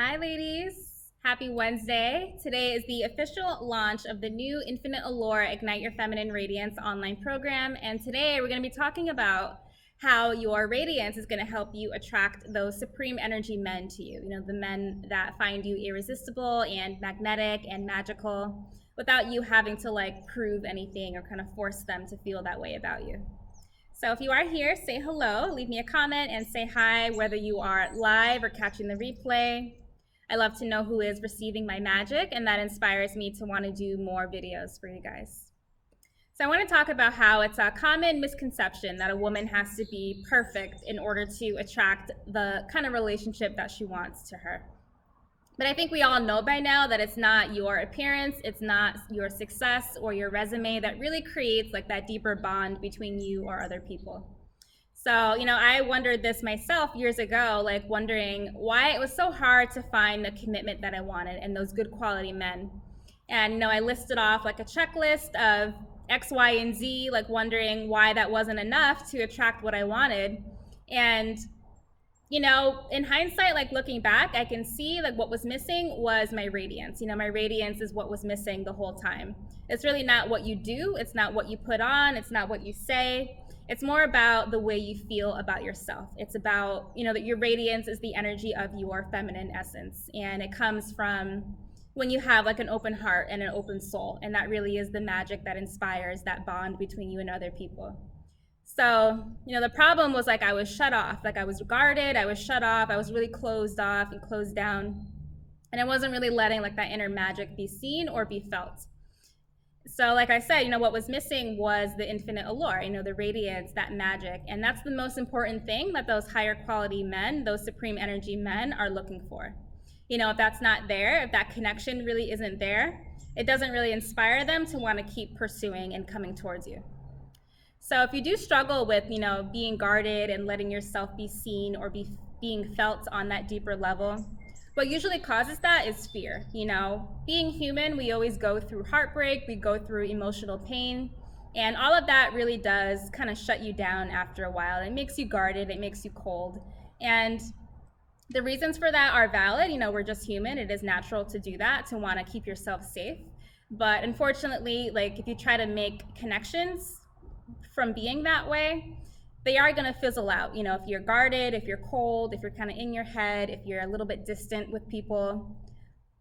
Hi, ladies. Happy Wednesday. Today is the official launch of the new Infinite Allure Ignite Your Feminine Radiance online program. And today we're going to be talking about how your radiance is going to help you attract those supreme energy men to you. The men that find you irresistible and magnetic and magical without you having to prove anything or kind of force them to feel that way about you. So if you are here, say hello, leave me a comment, and say hi, whether you are live or catching the replay. I love to know who is receiving my magic, and that inspires me to want to do more videos for you guys. So I want to talk about how it's a common misconception that a woman has to be perfect in order to attract the kind of relationship that she wants to her. But I think we all know by now that it's not your appearance, it's not your success or your resume that really creates that deeper bond between you or other people. So, I wondered this myself years ago, wondering why it was so hard to find the commitment that I wanted and those good quality men. And, I listed off a checklist of X, Y, and Z, wondering why that wasn't enough to attract what I wanted. And in hindsight, looking back, I can see what was missing was my radiance. My radiance is what was missing the whole time. It's really not what you do, it's not what you put on, it's not what you say. It's more about the way you feel about yourself. It's about, that your radiance is the energy of your feminine essence. And it comes from when you have an open heart and an open soul. And that really is the magic that inspires that bond between you and other people. So, the problem was I was shut off, I was guarded, I was shut off, I was really closed off and closed down. And I wasn't really letting that inner magic be seen or be felt. So like I said, what was missing was the infinite allure, the radiance, that magic. And that's the most important thing that those higher quality men, those supreme energy men are looking for. If that's not there, if that connection really isn't there, it doesn't really inspire them to want to keep pursuing and coming towards you. So if you do struggle with, being guarded and letting yourself be seen or being felt on that deeper level, what usually causes that is fear. Being human, we always go through heartbreak, we go through emotional pain, and all of that really does kind of shut you down after a while. It makes you guarded, it makes you cold. And the reasons for that are valid. We're just human. It is natural to do that, to want to keep yourself safe. But unfortunately, if you try to make connections from being that way, they are going to fizzle out. If you're guarded, if you're cold, if you're kind of in your head, if you're a little bit distant with people,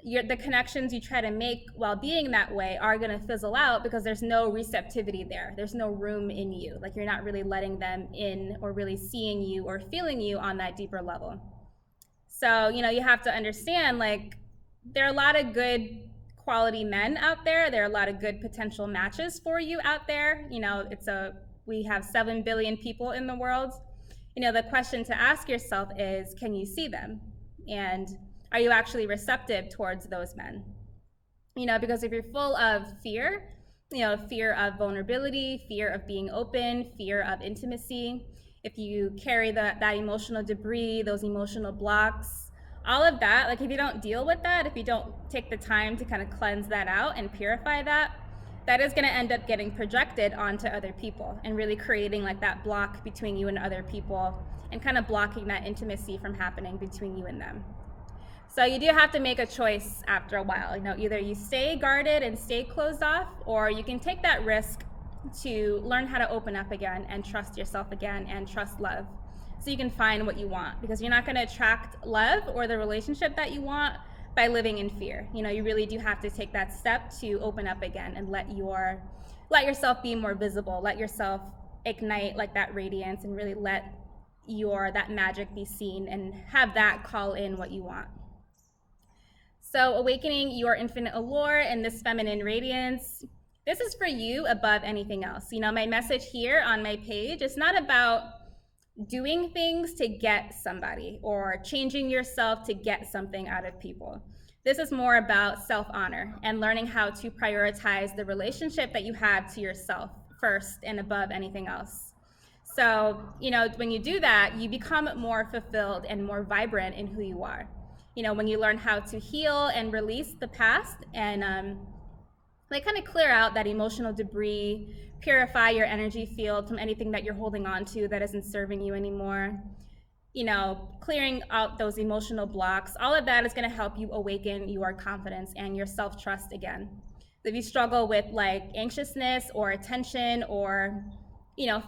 the connections you try to make while being that way are going to fizzle out because there's no receptivity there. There's no room in you. You're not really letting them in or really seeing you or feeling you on that deeper level. So, you have to understand, there are a lot of good quality men out there. There are a lot of good potential matches for you out there. We have 7 billion people in the world. The question to ask yourself is, can you see them? And are you actually receptive towards those men? Because if you're full of fear, fear of vulnerability, fear of being open, fear of intimacy, if you carry that emotional debris, those emotional blocks, all of that, if you don't deal with that, if you don't take the time to kind of cleanse that out and purify that, that is going to end up getting projected onto other people and really creating that block between you and other people and kind of blocking that intimacy from happening between you and them. So you do have to make a choice after a while. Either you stay guarded and stay closed off, or you can take that risk to learn how to open up again and trust yourself again and trust love, so you can find what you want, because you're not going to attract love or the relationship that you want by living in fear. You really do have to take that step to open up again and let yourself be more visible, let yourself ignite that radiance, and really let that magic be seen and have that call in what you want. So awakening your infinite allure and this feminine radiance, this is for you above anything else. My message here on my page is not about doing things to get somebody or changing yourself to get something out of people. This is more about self-honor and learning how to prioritize the relationship that you have to yourself first and above anything else. So, when you do that, you become more fulfilled and more vibrant in who you are. When you learn how to heal and release the past and kind of clear out that emotional debris, purify your energy field from anything that you're holding on to that isn't serving you anymore. clearing out those emotional blocks. All of that is going to help you awaken your confidence and your self-trust again. If you struggle with like anxiousness or tension or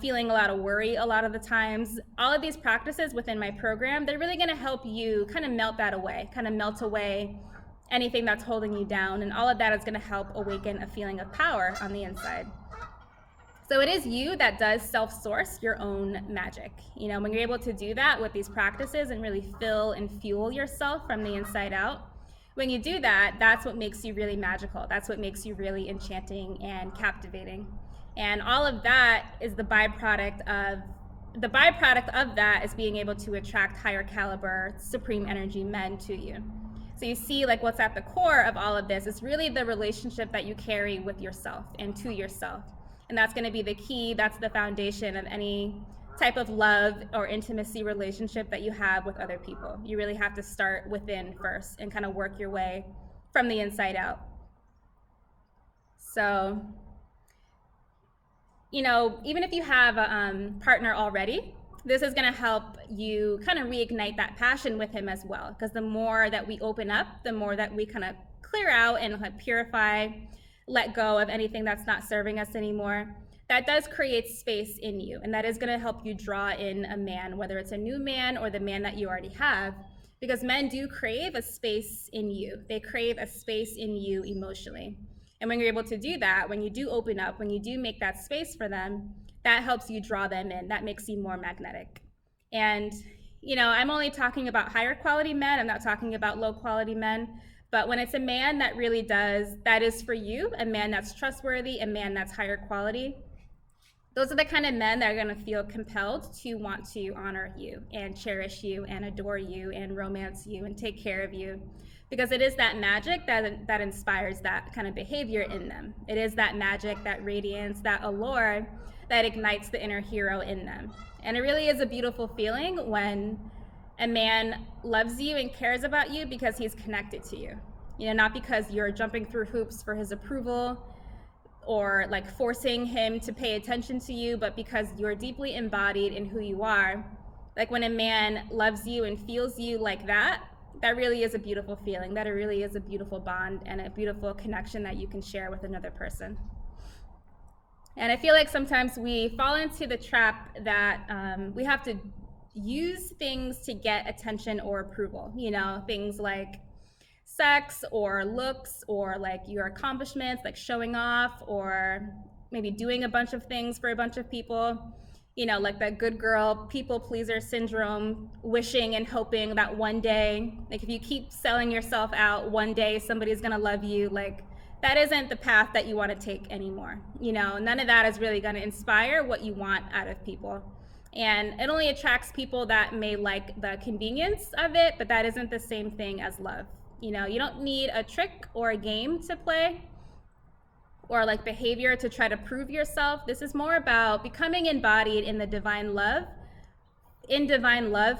feeling a lot of worry a lot of the times, all of these practices within my program, they're really going to help you kind of melt that away, kind of melt away anything that's holding you down, and all of that is going to help awaken a feeling of power on the inside. So it is you that does self-source your own magic. When you're able to do that with these practices and really fill and fuel yourself from the inside out, when you do that, that's what makes you really magical. That's what makes you really enchanting and captivating. And all of that is the byproduct of that is being able to attract higher caliber, supreme energy men to you. So you see, like, what's at the core of all of this is really the relationship that you carry with yourself and to yourself. And that's going to be the key. That's the foundation of any type of love or intimacy relationship that you have with other people. You really have to start within first and kind of work your way from the inside out. So, even if you have a partner already, this is going to help you kind of reignite that passion with him as well. Because the more that we open up, the more that we kind of clear out and purify, let go of anything that's not serving us anymore, that does create space in you. And that is going to help you draw in a man, whether it's a new man or the man that you already have, because men do crave a space in you. They crave a space in you emotionally. And when you're able to do that, when you do open up, when you do make that space for them, that helps you draw them in. That makes you more magnetic. And, I'm only talking about higher quality men. I'm not talking about low quality men. But when it's a man that really that is for you, a man that's trustworthy, a man that's higher quality, those are the kind of men that are going to feel compelled to want to honor you and cherish you and adore you and romance you and take care of you, because it is that magic that inspires that kind of behavior in them. It is that magic, that radiance, that allure that ignites the inner hero in them. And it really is a beautiful feeling when a man loves you and cares about you because he's connected to you. Not because you're jumping through hoops for his approval or like forcing him to pay attention to you, but because you're deeply embodied in who you are. Like when a man loves you and feels you like that, that really is a beautiful feeling. That it really is a beautiful bond and a beautiful connection that you can share with another person. And I feel like sometimes we fall into the trap that we have to use things to get attention or approval. Things like sex or looks or like your accomplishments, like showing off or maybe doing a bunch of things for a bunch of people. Like that good girl people pleaser syndrome, wishing and hoping that one day, like if you keep selling yourself out, one day somebody's gonna love you. Like that isn't the path that you want to take anymore. None of that is really going to inspire what you want out of people. And it only attracts people that may like the convenience of it, but that isn't the same thing as love. You don't need a trick or a game to play or like behavior to try to prove yourself. This is more about becoming embodied in the divine love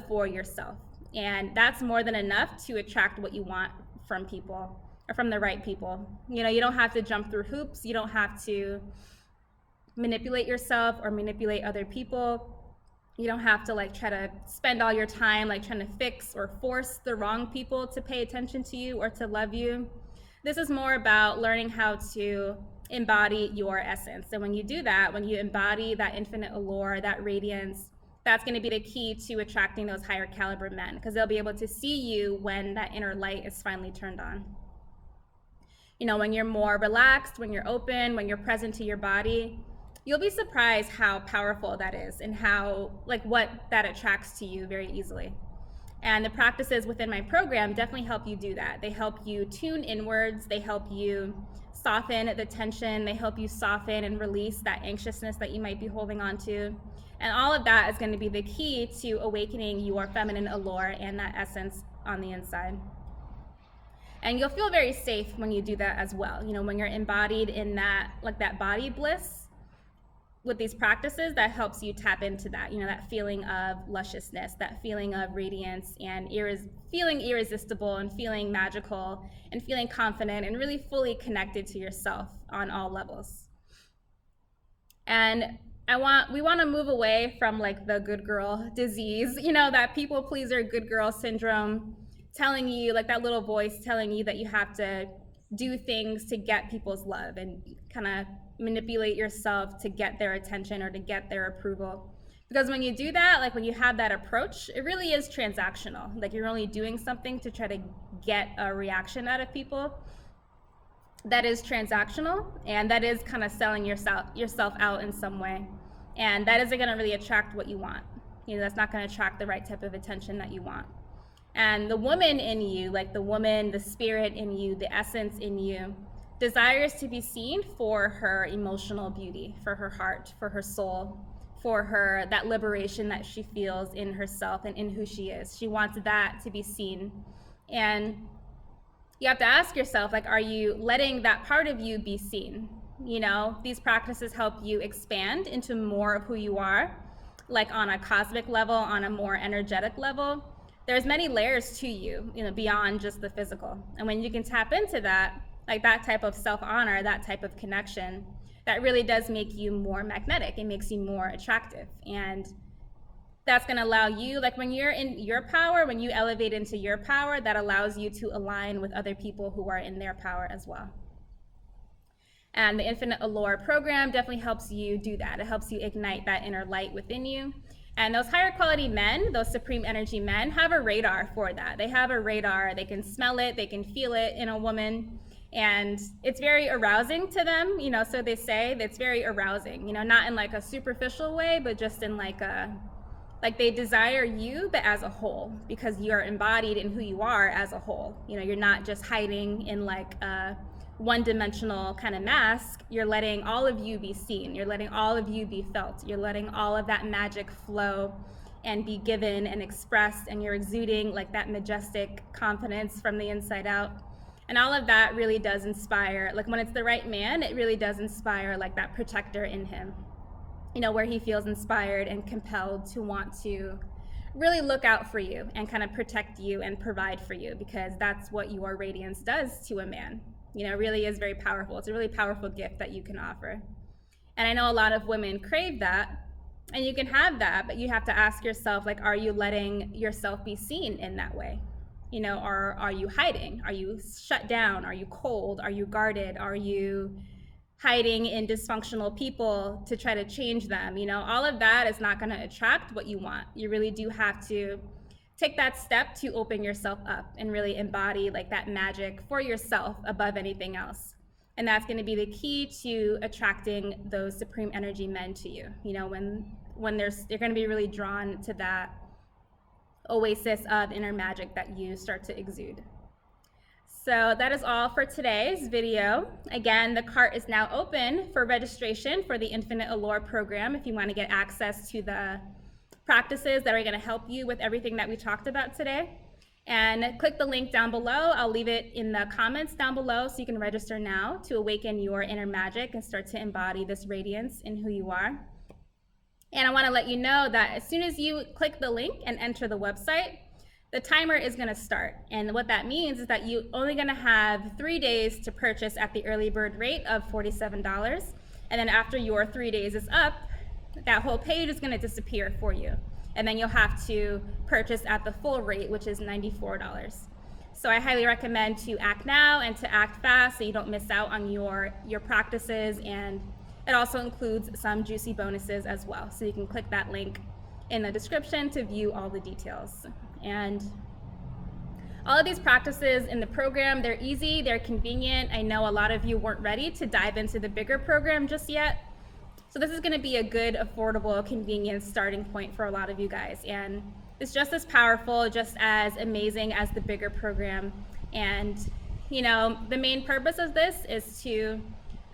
for yourself. And that's more than enough to attract what you want from people or from the right people. You don't have to jump through hoops. You don't have to manipulate yourself or manipulate other people. You don't have to like try to spend all your time like trying to fix or force the wrong people to pay attention to you or to love you. This is more about learning how to embody your essence. And when you do that, when you embody that infinite allure, that radiance, that's going to be the key to attracting those higher caliber men, because they'll be able to see you when that inner light is finally turned on. When you're more relaxed, when you're open, when you're present to your body, you'll be surprised how powerful that is and how, like, what that attracts to you very easily. And the practices within my program definitely help you do that. They help you tune inwards. They help you soften the tension. They help you soften and release that anxiousness that you might be holding on to. And all of that is going to be the key to awakening your feminine allure and that essence on the inside. And you'll feel very safe when you do that as well. When you're embodied in that, like that body bliss with these practices, that helps you tap into that, that feeling of lusciousness, that feeling of radiance and feeling irresistible and feeling magical and feeling confident and really fully connected to yourself on all levels. And we want to move away from like the good girl disease, that people pleaser good girl syndrome, telling you, like that little voice telling you that you have to do things to get people's love and kind of manipulate yourself to get their attention or to get their approval. Because when you do that, like when you have that approach, it really is transactional. Like you're only doing something to try to get a reaction out of people. That is transactional, and that is kind of selling yourself out in some way, and that isn't going to really attract what you want. That's not going to attract the right type of attention that you want. And the woman in you, like the woman, the spirit in you, the essence in you, desires to be seen for her emotional beauty, for her heart, for her soul, for her, that liberation that she feels in herself and in who she is. She wants that to be seen. And you have to ask yourself, like, are you letting that part of you be seen? These practices help you expand into more of who you are, like on a cosmic level, on a more energetic level. There's many layers to you, beyond just the physical. And when you can tap into that, like that type of self-honor, that type of connection, that really does make you more magnetic. It makes you more attractive. And that's going to allow you, like when you're in your power, when you elevate into your power, that allows you to align with other people who are in their power as well. And the Infinite Allure program definitely helps you do that. It helps you ignite that inner light within you. And those higher quality men, those supreme energy men, have a radar for that. They have a radar. They can smell it. They can feel it in a woman. And it's very arousing to them, so they say that it's very arousing, not in like a superficial way, but just in like they desire you, but as a whole, because you are embodied in who you are as a whole. You're not just hiding in like a one-dimensional kind of mask. You're letting all of you be seen. You're letting all of you be felt. You're letting all of that magic flow and be given and expressed, and you're exuding like that majestic confidence from the inside out. And all of that really does inspire, like when it's the right man, it really does inspire like that protector in him. Where he feels inspired and compelled to want to really look out for you and kind of protect you and provide for you, because that's what your radiance does to a man. It really is very powerful. It's a really powerful gift that you can offer. And I know a lot of women crave that, and you can have that, but you have to ask yourself, like, are you letting yourself be seen in that way? Or are you hiding? Are you shut down? Are you cold? Are you guarded? Are you hiding in dysfunctional people to try to change them? All of that is not going to attract what you want. You really do have to take that step to open yourself up and really embody like that magic for yourself above anything else. And that's going to be the key to attracting those supreme energy men to you. When they're going to be really drawn to that oasis of inner magic that you start to exude. So that is all for today's video. Again, the cart is now open for registration for the Infinite Allure program if you want to get access to the practices that are going to help you with everything that we talked about today. And click the link down below. I'll leave it in the comments down below so you can register now to awaken your inner magic and start to embody this radiance in who you are. And I want to let you know that as soon as you click the link and enter the website, the timer is going to start. And what that means is that you're only going to have 3 days to purchase at the early bird rate of $47. And then after your 3 days is up, that whole page is going to disappear for you. And then you'll have to purchase at the full rate, which is $94. So I highly recommend to act now and to act fast so you don't miss out on your practices. And it also includes some juicy bonuses as well. So you can click that link in the description to view all the details. And all of these practices in the program, they're easy, they're convenient. I know a lot of you weren't ready to dive into the bigger program just yet. So this is going to be a good, affordable, convenient starting point for a lot of you guys. And it's just as powerful, just as amazing as the bigger program. And, the main purpose of this is to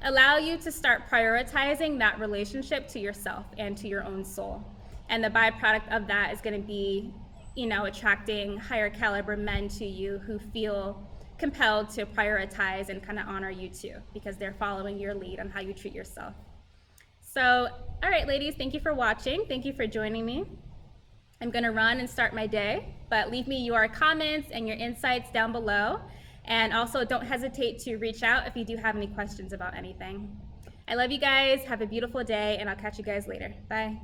allow you to start prioritizing that relationship to yourself and to your own soul. And the byproduct of that is going to be, attracting higher caliber men to you who feel compelled to prioritize and kind of honor you too, because they're following your lead on how you treat yourself. So, all right, ladies, thank you for watching. Thank you for joining me. I'm going to run and start my day, but leave me your comments and your insights down below. And also don't hesitate to reach out if you do have any questions about anything. I love you guys. Have a beautiful day, and I'll catch you guys later. Bye.